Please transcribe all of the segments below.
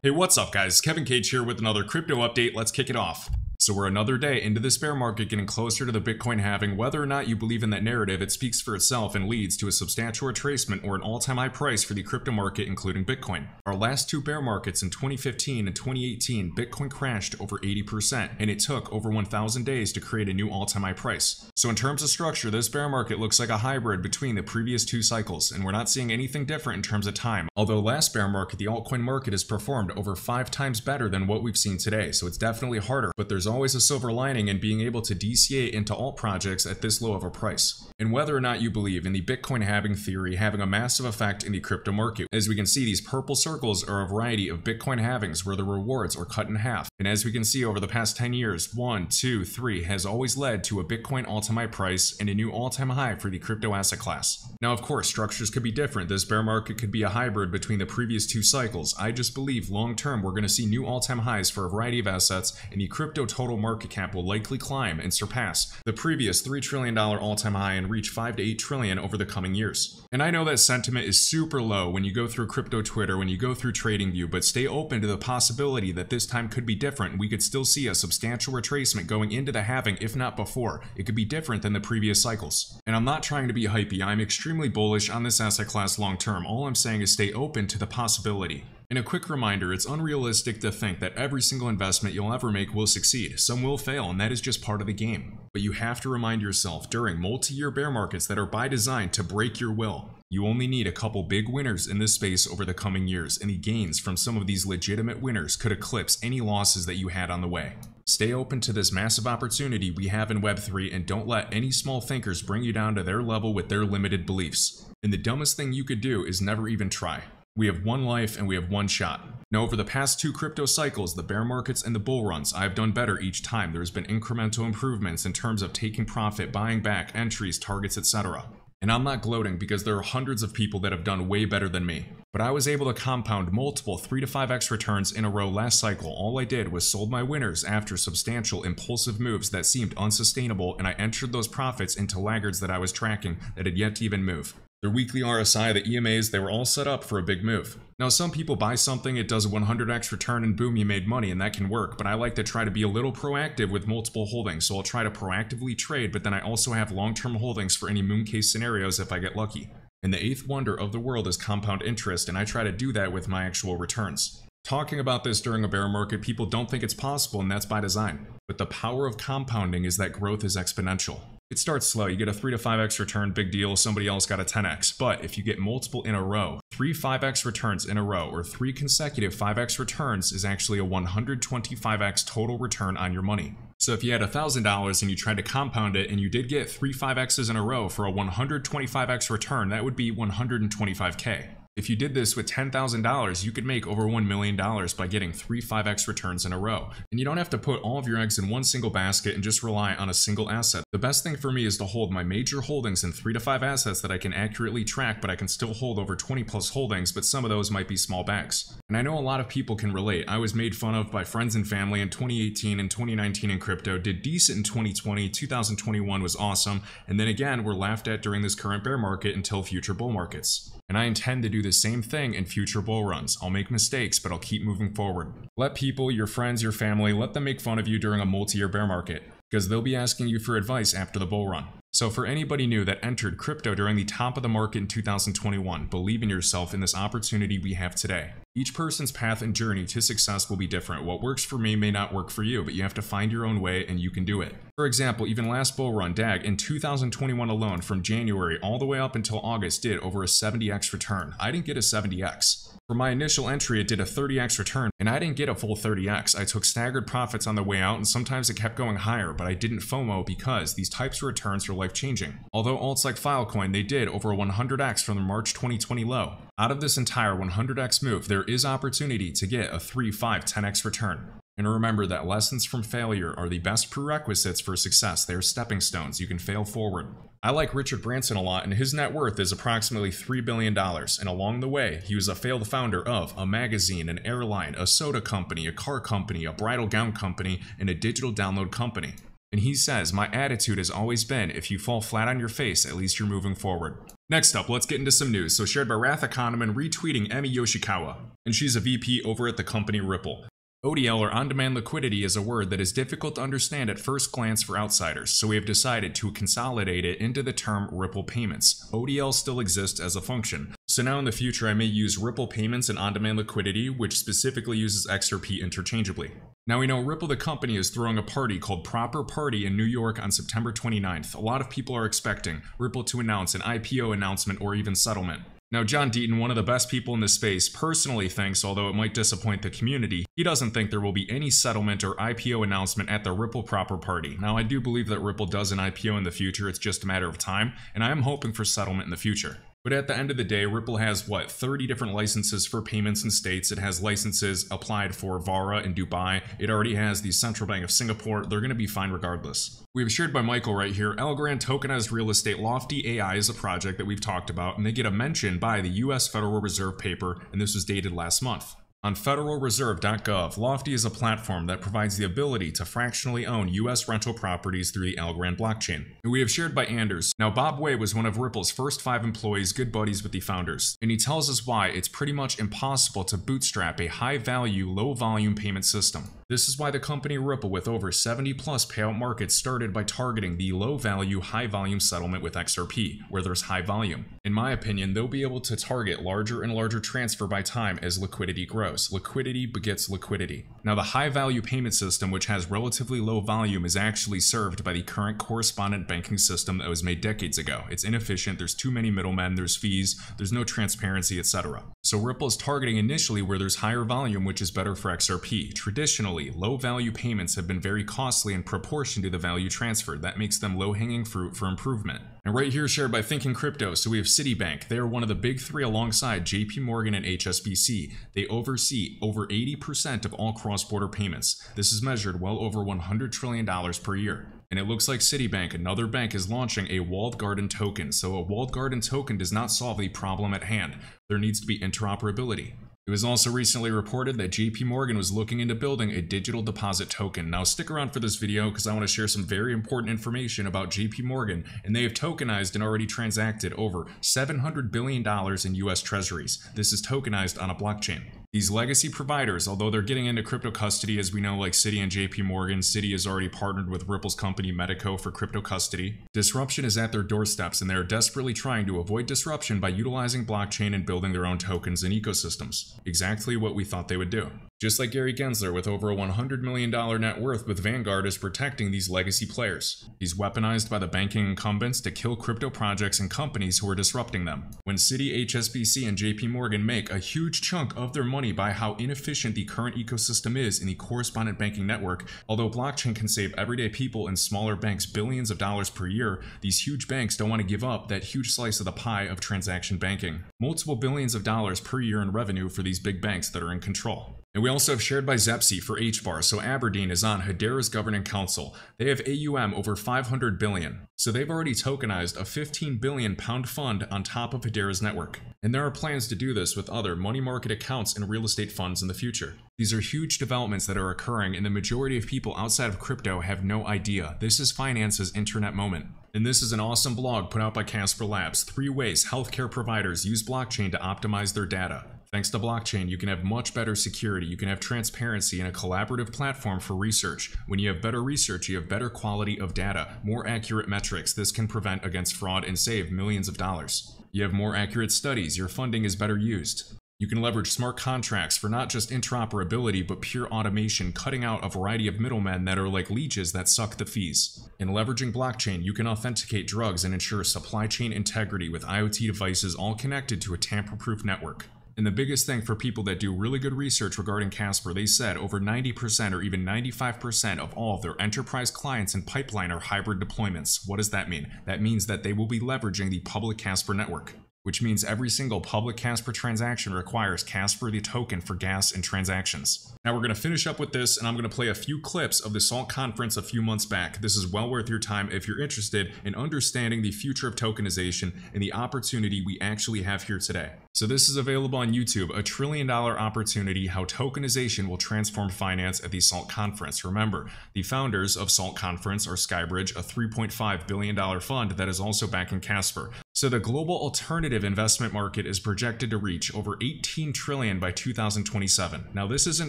Hey, what's up guys? Kevin Cage here with another crypto update. Let's kick it off. So we're another day into this bear market, getting closer to the Bitcoin halving. Whether or not you believe in that narrative, it speaks for itself and leads to a substantial retracement or an all-time high price for the crypto market, including Bitcoin. Our last two bear markets in 2015 and 2018, Bitcoin crashed over 80%, and it took over 1,000 days to create a new all-time high price. So in terms of structure, this bear market looks like a hybrid between the previous two cycles, and we're not seeing anything different in terms of time. Although last bear market, the altcoin market has performed over 5 times better than what we've seen today, so it's definitely harder, but there's always a silver lining in being able to DCA into alt projects at this low of a price. And whether or not you believe in the Bitcoin halving theory having a massive effect in the crypto market, as we can see, these purple circles are a variety of Bitcoin halvings where the rewards are cut in half. And as we can see over the past 10 years, 1, 2, 3 has always led to a Bitcoin all-time high price and a new all-time high for the crypto asset class. Now, of course, structures could be different. This bear market could be a hybrid between the previous two cycles. I just believe long-term we're going to see new all-time highs for a variety of assets, and the crypto total market cap will likely climb and surpass the previous $3 trillion all-time high and reach 5 to 8 trillion over the coming years. And I know that sentiment is super low when you go through crypto Twitter, when you go through TradingView, but stay open to the possibility that this time could be different and we could still see a substantial retracement going into the halving, if not before. It could be different than the previous cycles. And I'm not trying to be hypey, I'm extremely bullish on this asset class long term. All I'm saying is stay open to the possibility. And a quick reminder, it's unrealistic to think that every single investment you'll ever make will succeed. Some will fail, and that is just part of the game. But you have to remind yourself during multi-year bear markets that are by design to break your will. You only need a couple big winners in this space over the coming years, and the gains from some of these legitimate winners could eclipse any losses that you had on the way. Stay open to this massive opportunity we have in Web3, and don't let any small thinkers bring you down to their level with their limited beliefs. And the dumbest thing you could do is never even try. We have one life and we have one shot. Now, over the past two crypto cycles, the bear markets and the bull runs, I've done better each time. There's been incremental improvements in terms of taking profit, buying back, entries, targets, etc. And I'm not gloating because there are hundreds of people that have done way better than me. But I was able to compound multiple 3 to 5x returns in a row last cycle. All I did was sold my winners after substantial impulsive moves that seemed unsustainable, and I entered those profits into laggards that I was tracking that had yet to even move. Their weekly RSI, the EMAs, they were all set up for a big move. Now, some people buy something, it does a 100x return, and boom, you made money, and that can work, but I like to try to be a little proactive with multiple holdings, so I'll try to proactively trade, but then I also have long-term holdings for any moon case scenarios if I get lucky. And the eighth wonder of the world is compound interest, and I try to do that with my actual returns. Talking about this during a bear market, people don't think it's possible, and that's by design. But the power of compounding is that growth is exponential. It starts slow, you get a 3 to 5x return, big deal, somebody else got a 10x. But if you get multiple in a row, 3 5x returns in a row, or 3 consecutive 5x returns is actually a 125x total return on your money. So if you had $1,000 and you tried to compound it and you did get 3 5x's in a row for a 125x return, that would be 125k. If you did this with $10,000, you could make over $1 million by getting 3 5x returns in a row. And you don't have to put all of your eggs in one single basket and just rely on a single asset. The best thing for me is to hold my major holdings in 3 to 5 assets that I can accurately track, but I can still hold over 20 plus holdings, but some of those might be small bags. And I know a lot of people can relate. I was made fun of by friends and family in 2018 and 2019 in crypto, did decent in 2020, 2021 was awesome, and then again, we're laughed at during this current bear market until future bull markets. And I intend to do the same thing in future bull runs. I'll make mistakes, but I'll keep moving forward. Let people, your friends, your family, let them make fun of you during a multi-year bear market, because they'll be asking you for advice after the bull run. So for anybody new that entered crypto during the top of the market in 2021, believe in yourself in this opportunity we have today. Each person's path and journey to success will be different. What works for me may not work for you, but you have to find your own way and you can do it. For example, even last bull run, DAG, in 2021 alone, from January all the way up until August, did over a 70x return. I didn't get a 70x. For my initial entry, it did a 30x return, and I didn't get a full 30x. I took staggered profits on the way out, and sometimes it kept going higher, but I didn't FOMO because these types of returns are life-changing. Although alts like Filecoin, they did over a 100x from the March 2020 low. Out of this entire 100x move, there is opportunity to get a 3, 5, 10x return. And remember that lessons from failure are the best prerequisites for success. They are stepping stones. You can fail forward. I like Richard Branson a lot, and his net worth is approximately $3 billion. And along the way, he was a failed founder of a magazine, an airline, a soda company, a car company, a bridal gown company, and a digital download company. And he says, "My attitude has always been, if you fall flat on your face, at least you're moving forward." Next up, let's get into some news. So shared by Roth Economan retweeting Emi Yoshikawa, and she's a VP over at the company Ripple. ODL, or on-demand liquidity, is a word that is difficult to understand at first glance for outsiders, so we have decided to consolidate it into the term Ripple Payments. ODL still exists as a function, so now in the future I may use Ripple Payments and on-demand liquidity, which specifically uses XRP interchangeably. Now we know Ripple the company is throwing a party called Proper Party in New York on September 29th. A lot of people are expecting Ripple to announce an IPO announcement or even settlement. Now, John Deaton, one of the best people in this space, personally thinks, although it might disappoint the community, he doesn't think there will be any settlement or IPO announcement at the Ripple Proper Party. Now, I do believe that Ripple does an IPO in the future, it's just a matter of time, and I am hoping for settlement in the future. But at the end of the day, Ripple has, 30 different licenses for payments in states. It has licenses applied for VARA in Dubai. It already has the Central Bank of Singapore. They're going to be fine regardless. We have shared by Michael right here, Elgrand Tokenized Real Estate Lofty AI is a project that we've talked about, and they get a mention by the US Federal Reserve paper, and this was dated last month. On federalreserve.gov, Lofty is a platform that provides the ability to fractionally own U.S. rental properties through the Algorand blockchain. And we have shared by Anders. Now, Bob Way was one of Ripple's first 5 employees, good buddies with the founders, and he tells us why it's pretty much impossible to bootstrap a high-value, low-volume payment system. This is why the company Ripple, with over 70-plus payout markets, started by targeting the low-value, high-volume settlement with XRP, where there's high volume. In my opinion, they'll be able to target larger and larger transfer by time as liquidity grows. Liquidity begets liquidity. Now, the high-value payment system, which has relatively low volume, is actually served by the current correspondent banking system that was made decades ago. It's inefficient, there's too many middlemen, there's fees, there's no transparency, etc. So Ripple is targeting initially where there's higher volume, which is better for XRP. Traditionally, low-value payments have been very costly in proportion to the value transferred. That makes them low-hanging fruit for improvement. And right here shared by Thinking Crypto, so we have Citibank. They are one of the big 3 alongside JP Morgan and HSBC. They oversee over 80% of all cross-border payments. This is measured well over $100 trillion per year. And it looks like Citibank, another bank, is launching a walled garden token. So a walled garden token does not solve the problem at hand. There needs to be interoperability. It was also recently reported that JP Morgan was looking into building a digital deposit token. Now stick around for this video because I want to share some very important information about JP Morgan, and they have tokenized and already transacted over $700 billion in US treasuries. This is tokenized on a blockchain. These legacy providers, although they're getting into crypto custody, as we know, like Citi and JP Morgan, Citi has already partnered with Ripple's company Medico for crypto custody. Disruption is at their doorsteps, and they are desperately trying to avoid disruption by utilizing blockchain and building their own tokens and ecosystems. Exactly what we thought they would do. Just like Gary Gensler, with over a $100 million net worth with Vanguard, is protecting these legacy players. He's weaponized by the banking incumbents to kill crypto projects and companies who are disrupting them. When Citi, HSBC, and JP Morgan make a huge chunk of their money by how inefficient the current ecosystem is in the correspondent banking network, although blockchain can save everyday people and smaller banks billions of dollars per year, these huge banks don't want to give up that huge slice of the pie of transaction banking. Multiple billions of dollars per year in revenue for these big banks that are in control. And we also have shared by Zepsi for HBAR, so Aberdeen is on Hedera's governing council. They have AUM over $500 billion, so they've already tokenized a £15 billion fund on top of Hedera's network. And there are plans to do this with other money market accounts and real estate funds in the future. These are huge developments that are occurring, and the majority of people outside of crypto have no idea. This is finance's internet moment. And this is an awesome blog put out by Casper Labs. 3 ways healthcare providers use blockchain to optimize their data. Thanks to blockchain, you can have much better security, you can have transparency, and a collaborative platform for research. When you have better research, you have better quality of data, more accurate metrics. This can prevent against fraud and save millions of dollars. You have more accurate studies, your funding is better used. You can leverage smart contracts for not just interoperability, but pure automation, cutting out a variety of middlemen that are like leeches that suck the fees. In leveraging blockchain, you can authenticate drugs and ensure supply chain integrity with IoT devices all connected to a tamper-proof network. And the biggest thing for people that do really good research regarding Casper, they said over 90% or even 95% of all of their enterprise clients in pipeline are hybrid deployments. What does that mean? That means that they will be leveraging the public Casper network. which means every single public Casper transaction requires Casper the token for gas and transactions. Now we're going to finish up with this, and I'm going to play a few clips of the SALT conference a few months back. This is well worth your time if you're interested in understanding the future of tokenization and the opportunity we actually have here today. So this is available on YouTube, a $1 trillion opportunity, how tokenization will transform finance at the SALT conference. Remember, the founders of SALT conference are Skybridge, a $3.5 billion fund that is also backing Casper. So the global alternative investment market is projected to reach over $18 trillion by 2027. Now this isn't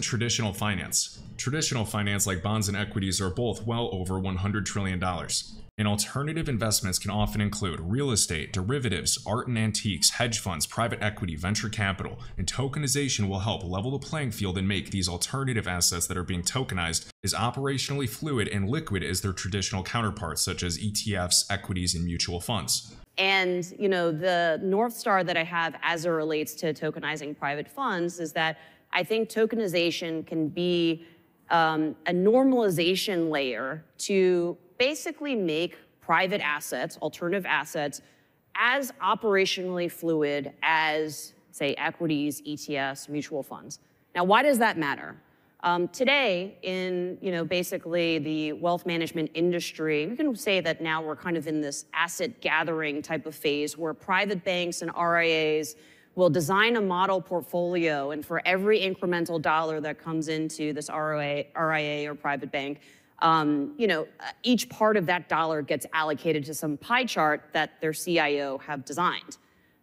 traditional finance. Traditional finance like bonds and equities are both well over $100 trillion. And alternative investments can often include real estate, derivatives, art and antiques, hedge funds, private equity, venture capital, and tokenization will help level the playing field and make these alternative assets that are being tokenized as operationally fluid and liquid as their traditional counterparts, such as ETFs, equities, and mutual funds. And, you know, the North Star that I have as it relates to tokenizing private funds is that I think tokenization can be a normalization layer to basically make private assets, alternative assets, as operationally fluid as, say, equities, ETFs, mutual funds. Now, why does that matter? Today, in basically the wealth management industry, we can say that now we're kind of in this asset gathering type of phase where private banks and RIAs will design a model portfolio, and for every incremental dollar that comes into this RIA or private bank, each part of that dollar gets allocated to some pie chart that their CIO have designed.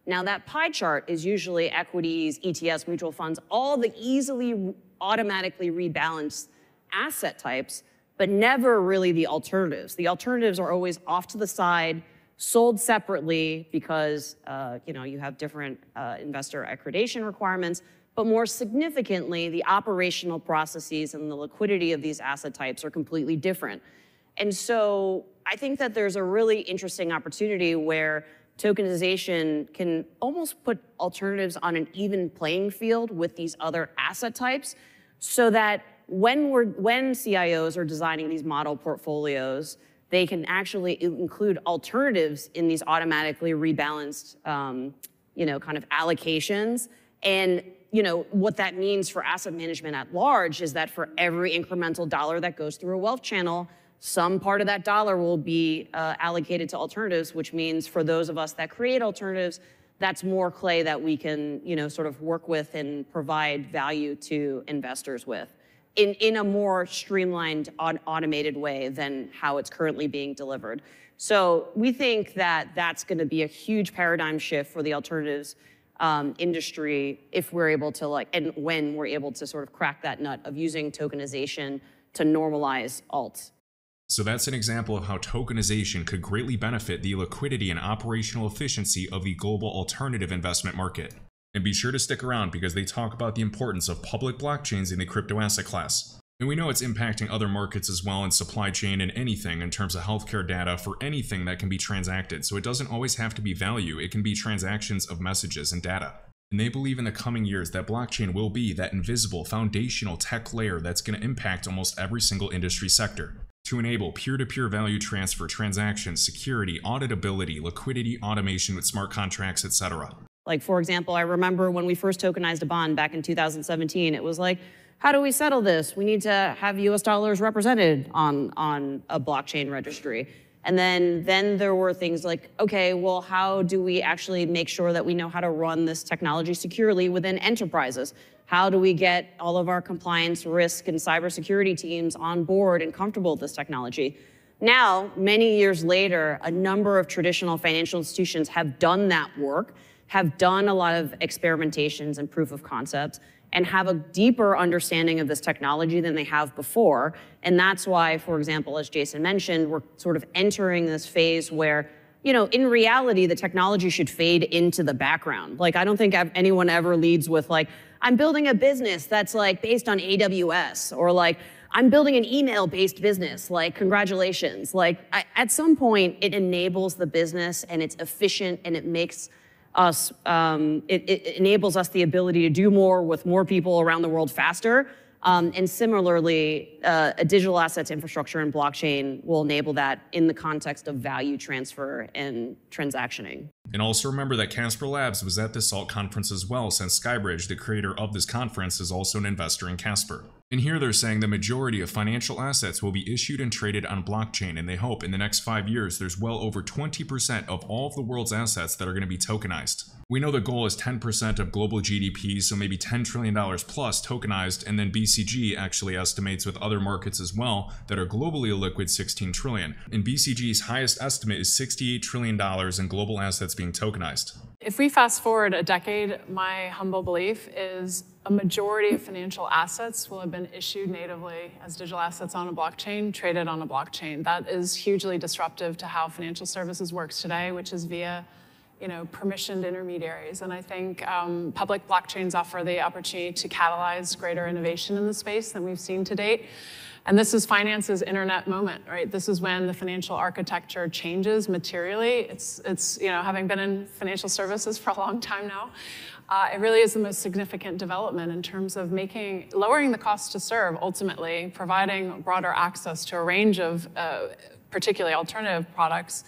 Now that pie chart is usually equities, ETFs, mutual funds, all the easily automatically rebalanced asset types, but never really the alternatives. The alternatives are always off to the side, sold separately because you have different investor accreditation requirements, but more significantly, the operational processes and the liquidity of these asset types are completely different. And so I think that there's a really interesting opportunity where tokenization can almost put alternatives on an even playing field with these other asset types, so that when CIOs are designing these model portfolios, they can actually include alternatives in these automatically rebalanced, kind of allocations. And what that means for asset management at large is that for every incremental dollar that goes through a wealth channel, some part of that dollar will be allocated to alternatives, which means for those of us that create alternatives, that's more clay that we can, sort of work with and provide value to investors with in a more streamlined, automated way than how it's currently being delivered. So we think that that's going to be a huge paradigm shift for the alternatives industry if we're able to and when we're able to sort of crack that nut of using tokenization to normalize alts. So that's an example of how tokenization could greatly benefit the liquidity and operational efficiency of the global alternative investment market. And be sure to stick around because they talk about the importance of public blockchains in the crypto asset class. And we know it's impacting other markets as well in supply chain and anything in terms of healthcare data for anything that can be transacted. So it doesn't always have to be value, it can be transactions of messages and data. And they believe in the coming years that blockchain will be that invisible foundational tech layer that's going to impact almost every single industry sector to enable peer-to-peer value transfer, transactions, security, auditability, liquidity, automation with smart contracts, etc. Like, for example, I remember when we first tokenized a bond back in 2017, it was like, how do we settle this? We need to have US dollars represented on a blockchain registry. And then there were things like, okay, well, how do we actually make sure that we know how to run this technology securely within enterprises? How do we get all of our compliance, risk, and cybersecurity teams on board and comfortable with this technology? Now, many years later, a number of traditional financial institutions have done that work, have done a lot of experimentations and proof of concepts, and have a deeper understanding of this technology than they have before. And that's why, for example, as Jason mentioned, we're sort of entering this phase where, in reality, the technology should fade into the background. Like, I don't think anyone ever leads with I'm building a business that's based on AWS, or I'm building an email-based business, congratulations. At some point, it enables the business and it's efficient and it makes us, it enables us the ability to do more with more people around the world faster. And similarly, a digital assets infrastructure and blockchain will enable that in the context of value transfer and transactioning. And also remember that Casper Labs was at this Alt conference as well, since Skybridge, the creator of this conference, is also an investor in Casper. And here they're saying the majority of financial assets will be issued and traded on blockchain, and they hope in the next 5 years there's well over 20% of all of the world's assets that are going to be tokenized. We know the goal is 10% of global GDP, so maybe $10 trillion plus tokenized, and then BCG actually estimates with other markets as well that are globally illiquid 16 trillion. And BCG's highest estimate is $68 trillion in global assets being tokenized. If we fast forward a decade, my humble belief is a majority of financial assets will have been issued natively as digital assets on a blockchain, traded on a blockchain. That is hugely disruptive to how financial services works today, which is via permissioned intermediaries. And I think public blockchains offer the opportunity to catalyze greater innovation in the space than we've seen to date. And this is finance's internet moment, right? This is when the financial architecture changes materially. It's having been in financial services for a long time now, it really is the most significant development in terms of lowering the cost to serve, ultimately providing broader access to a range of particularly alternative products,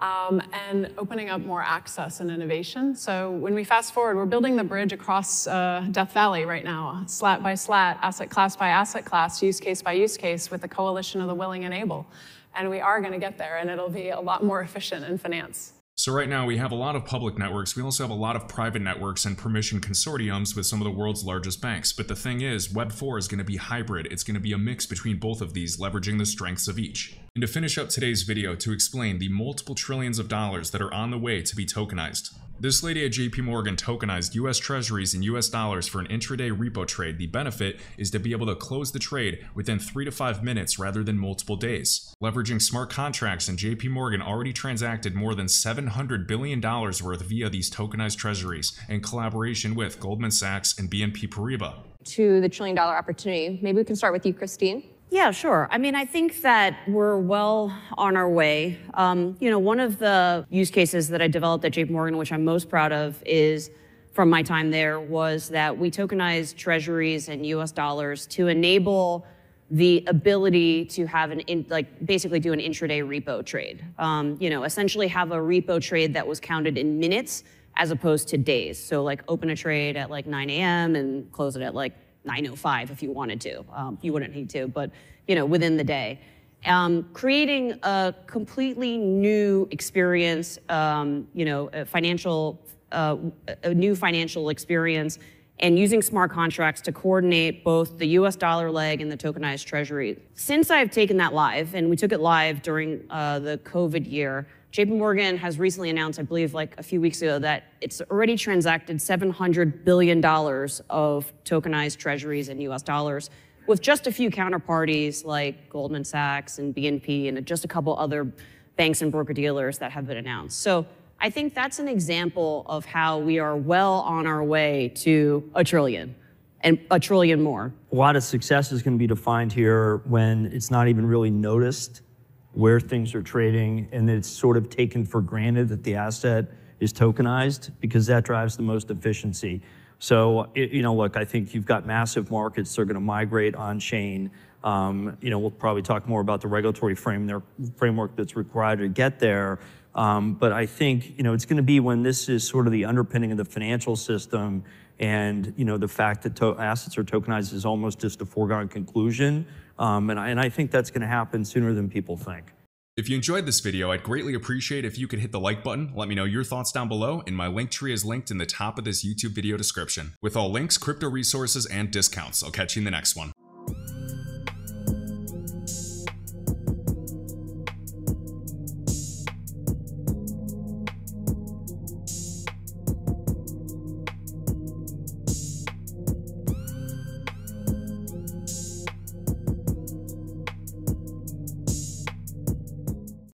and opening up more access and innovation. So when we fast forward, we're building the bridge across Death Valley right now, slat by slat, asset class by asset class, use case by use case, with the coalition of the willing and able. And we are going to get there, and it'll be a lot more efficient in finance. So right now we have a lot of public networks, we also have a lot of private networks and permission consortiums with some of the world's largest banks. But the thing is, Web 4 is going to be hybrid. It's going to be a mix between both of these, leveraging the strengths of each. And to finish up today's video, to explain the multiple trillions of dollars that are on the way to be tokenized. This lady at JP Morgan tokenized US Treasuries in US dollars for an intraday repo trade. The benefit is to be able to close the trade within 3 to 5 minutes rather than multiple days. Leveraging smart contracts, and JP Morgan already transacted more than $700 billion worth via these tokenized treasuries in collaboration with Goldman Sachs and BNP Paribas. To the $1 trillion opportunity. Maybe we can start with you, Christine. Yeah, sure. I mean, I think that we're well on our way. One of the use cases that I developed at JP Morgan, which I'm most proud of, is from my time there, was that we tokenized treasuries and US dollars to enable the ability to have basically do an intraday repo trade. Essentially have a repo trade that was counted in minutes as opposed to days. So like open a trade at like 9 a.m. and close it at like 9:05 if you wanted to. You wouldn't need to, but within the day. Creating a completely new experience, a new financial experience, and using smart contracts to coordinate both the US dollar leg and the tokenized treasury. Since I've taken that live, and we took it live during the COVID year, JP Morgan has recently announced, I believe like a few weeks ago, that it's already transacted $700 billion of tokenized treasuries in US dollars, with just a few counterparties like Goldman Sachs and BNP and just a couple other banks and broker-dealers that have been announced. So I think that's an example of how we are well on our way to $1 trillion and $1 trillion more. A lot of success is going to be defined here when it's not even really noticed where things are trading, and it's sort of taken for granted that the asset is tokenized, because that drives the most efficiency. So, look, I think you've got massive markets that are going to migrate on chain. We'll probably talk more about the regulatory framework that's required to get there. But I think, it's going to be when this is sort of the underpinning of the financial system, and, the fact that assets are tokenized is almost just a foregone conclusion. And I think that's going to happen sooner than people think. If you enjoyed this video, I'd greatly appreciate if you could hit the like button, let me know your thoughts down below, and my link tree is linked in the top of this YouTube video description, with all links, crypto resources, and discounts. I'll catch you in the next one.